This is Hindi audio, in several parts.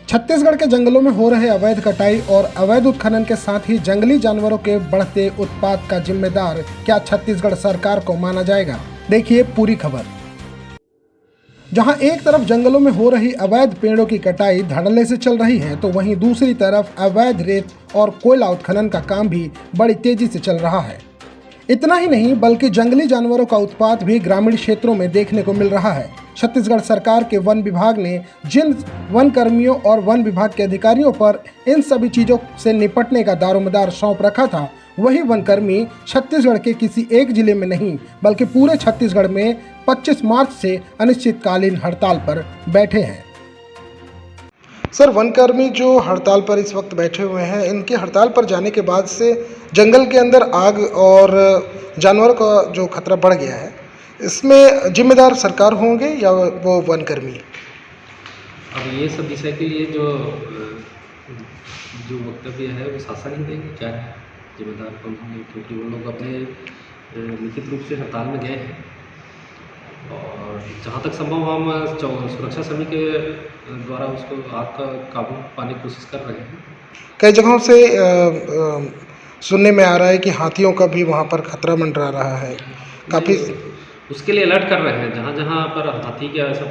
छत्तीसगढ़ के जंगलों में हो रहे अवैध कटाई और अवैध उत्खनन के साथ ही जंगली जानवरों के बढ़ते उत्पात का जिम्मेदार क्या छत्तीसगढ़ सरकार को माना जाएगा? देखिए पूरी खबर। जहां एक तरफ जंगलों में हो रही अवैध पेड़ों की कटाई धड़ल्ले से चल रही है, तो वहीं दूसरी तरफ अवैध रेत और कोयला उत्खनन का काम भी बड़ी तेजी से चल रहा है। इतना ही नहीं बल्कि जंगली जानवरों का उत्पात भी ग्रामीण क्षेत्रों में देखने को मिल रहा है। छत्तीसगढ़ सरकार के वन विभाग ने जिन वन कर्मियों और वन विभाग के अधिकारियों पर इन सभी चीजों से निपटने का दारोमदार सौंप रखा था, वही वन कर्मी छत्तीसगढ़ के किसी एक जिले में नहीं बल्कि पूरे छत्तीसगढ़ में 25 मार्च से अनिश्चितकालीन हड़ताल पर बैठे हैं। सर, वनकर्मी जो हड़ताल पर इस वक्त बैठे हुए हैं, इनके हड़ताल पर जाने के बाद से जंगल के अंदर आग और जानवरों का जो खतरा बढ़ गया है, इसमें जिम्मेदार सरकार होंगे या वो वनकर्मी? अब ये सब विषय के लिए जो वक्तव्य है वो शासन ही देंगे, क्या है जिम्मेदार कौन होंगे, क्योंकि वो लोग अपने लिखित रूप से हड़ताल में गए हैं। और जहाँ तक संभव हम सुरक्षा समिति के द्वारा उसको आग का काबू पाने की कोशिश कर रहे हैं। कई जगहों से सुनने में आ रहा है कि हाथियों का भी वहाँ पर खतरा मंडरा रहा है काफ़ी। उसके लिए अलर्ट कर रहे हैं, जहाँ जहाँ पर हाथी के ऐसा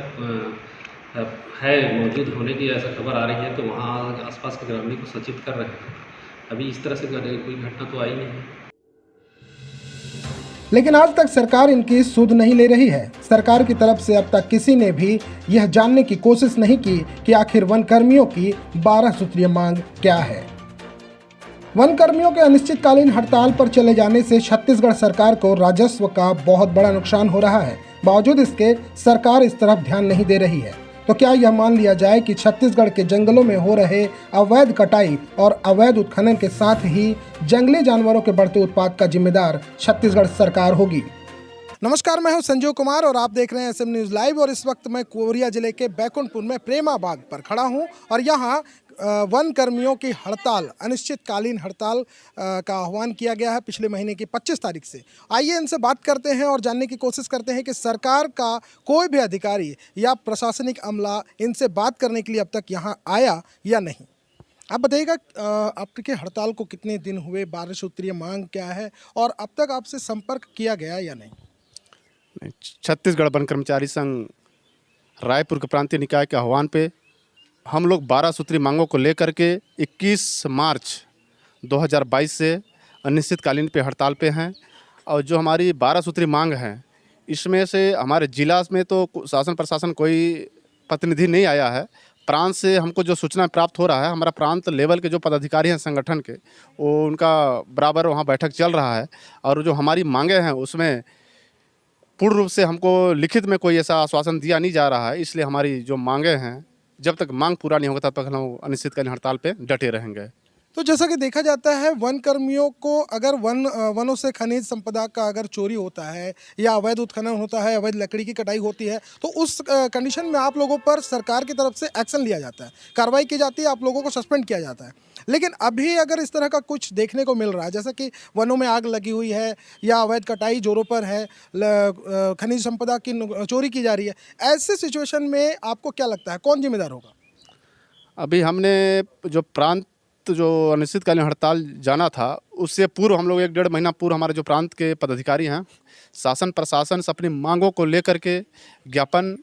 है मौजूद होने की ऐसा खबर आ रही है, तो वहाँ आसपास के ग्रामीण को सचेत कर रहे हैं। अभी इस तरह से कोई घटना तो आई नहीं है, लेकिन आज तक सरकार इनकी सुध नहीं ले रही है। सरकार की तरफ से अब तक किसी ने भी यह जानने की कोशिश नहीं की कि आखिर वन कर्मियों की 12 सूत्रीय मांग क्या है। वन कर्मियों के अनिश्चितकालीन हड़ताल पर चले जाने से छत्तीसगढ़ सरकार को राजस्व का बहुत बड़ा नुकसान हो रहा है। बावजूद इसके सरकार इस तरफ ध्यान नहीं दे रही है। तो क्या यह मान लिया जाए कि छत्तीसगढ़ के जंगलों में हो रहे अवैध कटाई और अवैध उत्खनन के साथ ही जंगली जानवरों के बढ़ते उत्पात का जिम्मेदार छत्तीसगढ़ सरकार होगी? नमस्कार, मैं हूं संजीव कुमार और आप देख रहे हैं SM न्यूज़ लाइव। और इस वक्त मैं कोरिया जिले के बैकुंठपुर में प्रेमा बाग पर खड़ा हूं और यहां वन कर्मियों की हड़ताल, अनिश्चितकालीन हड़ताल का आह्वान किया गया है पिछले महीने की 25 तारीख से। आइए इनसे बात करते हैं और जानने की कोशिश करते हैं कि सरकार का कोई भी अधिकारी या प्रशासनिक अमला इनसे बात करने के लिए अब तक यहाँ आया या नहीं। आप बताइएगा, आपके हड़ताल को कितने दिन हुए, 12 सूत्रीय मांग क्या है और अब तक आपसे संपर्क किया गया या नहीं? छत्तीसगढ़ वन कर्मचारी संघ रायपुर के प्रांतीय निकाय के आह्वान पे हम लोग 12 सूत्री मांगों को लेकर के 21 मार्च 2022 से अनिश्चितकालीन पे हड़ताल पे हैं। और जो हमारी 12 सूत्री मांग है, इसमें से हमारे जिला में तो शासन प्रशासन कोई प्रतिनिधि नहीं आया है। प्रांत से हमको जो सूचना प्राप्त हो रहा है, हमारा प्रांत लेवल के जो पदाधिकारी हैं संगठन के, वो उनका बराबर वहाँ बैठक चल रहा है। और जो हमारी मांगे हैं उसमें पूर्ण रूप से हमको लिखित में कोई ऐसा आश्वासन दिया नहीं जा रहा है। इसलिए हमारी जो मांगे हैं, जब तक मांग पूरा नहीं होगा तब तक हम अनिश्चितकालीन हड़ताल पे डटे रहेंगे। तो जैसा कि देखा जाता है, वन कर्मियों को अगर वनों से खनिज संपदा का अगर चोरी होता है या अवैध उत्खनन होता है, अवैध लकड़ी की कटाई होती है, तो उस कंडीशन में आप लोगों पर सरकार की तरफ से एक्शन लिया जाता है, कार्रवाई की जाती है, आप लोगों को सस्पेंड किया जाता है। लेकिन अभी अगर इस तरह का कुछ देखने को मिल रहा है, जैसा कि वनों में आग लगी हुई है या अवैध कटाई जोरों पर है, खनिज संपदा की चोरी की जा रही है, ऐसे सिचुएशन में आपको क्या लगता है कौन जिम्मेदार होगा? अभी हमने जो प्रांत जो अनिश्चितकालीन हड़ताल जाना था, उससे पूर्व हम लोग 1-1.5 महीना पूर्व हमारे जो प्रांत के पदाधिकारी हैं, शासन प्रशासन से अपनी मांगों को लेकर के ज्ञापन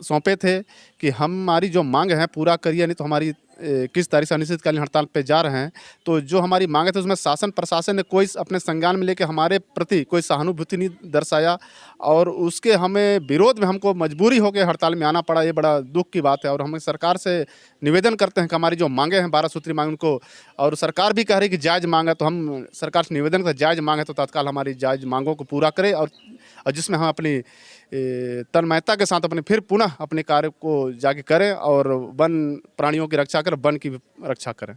सौंपे थे कि हमारी जो मांग है पूरा करिए, नहीं तो हमारी किस तारीख से अनिश्चितकालीन हड़ताल पे जा रहे हैं। तो जो हमारी मांगे थे उसमें शासन प्रशासन ने कोई अपने संज्ञान में लेके हमारे प्रति कोई सहानुभूति नहीं दर्शाया और उसके हमें विरोध में हमको मजबूरी हो के हड़ताल में आना पड़ा। ये बड़ा दुख की बात है और हम सरकार से निवेदन करते हैं कि हमारी जो मांगे हैं 12 सूत्री मांग उनको, और सरकार भी कह रही कि जायज़ मांग है, तो हम सरकार से निवेदन करते जायज़ मांग है तो तत्काल हमारी जायज़ मांगों को पूरा करें और जिसमें हम अपनी तन्मयता के साथ अपने फिर पुनः अपने कार्य को जाके करें और वन प्राणियों की रक्षा करें, वन की रक्षा करें।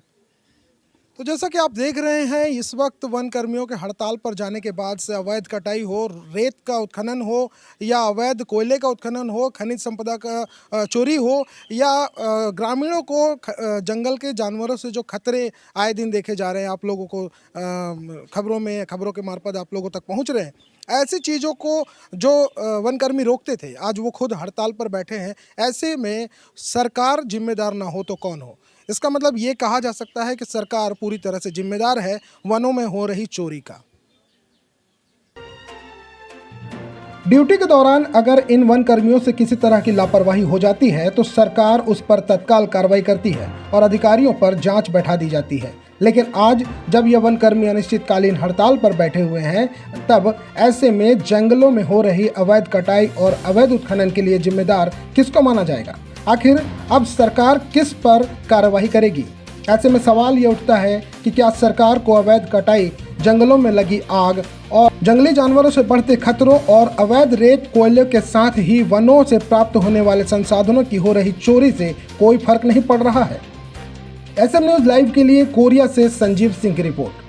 तो जैसा कि आप देख रहे हैं, इस वक्त वन कर्मियों के हड़ताल पर जाने के बाद से अवैध कटाई हो, रेत का उत्खनन हो या अवैध कोयले का उत्खनन हो, खनिज संपदा का चोरी हो या ग्रामीणों को जंगल के जानवरों से जो खतरे आए दिन देखे जा रहे हैं, आप लोगों को खबरों के मार्फत आप लोगों तक पहुंच रहे हैं, ऐसी चीज़ों को जो वनकर्मी रोकते थे, आज वो खुद हड़ताल पर बैठे हैं। ऐसे में सरकार जिम्मेदार ना हो तो कौन हो? इसका मतलब ये कहा जा सकता है कि सरकार पूरी तरह से जिम्मेदार है वनों में हो रही चोरी का। ड्यूटी के दौरान अगर इन वन कर्मियों से किसी तरह की लापरवाही हो जाती है तो सरकार उस पर तत्काल कार्रवाई करती है और अधिकारियों पर जांच बैठा दी जाती है। लेकिन आज जब ये वन कर्मी अनिश्चितकालीन हड़ताल पर बैठे हुए हैं, तब ऐसे में जंगलों में हो रही अवैध कटाई और अवैध उत्खनन के लिए जिम्मेदार किसको माना जाएगा? आखिर अब सरकार किस पर कार्रवाई करेगी? ऐसे में सवाल ये उठता है कि क्या सरकार को अवैध कटाई, जंगलों में लगी आग और जंगली जानवरों से बढ़ते खतरों और अवैध रेत कोयले के साथ ही वनों से प्राप्त होने वाले संसाधनों की हो रही चोरी से कोई फर्क नहीं पड़ रहा है? SM न्यूज़ लाइव के लिए कोरिया से संजीव सिंह की रिपोर्ट।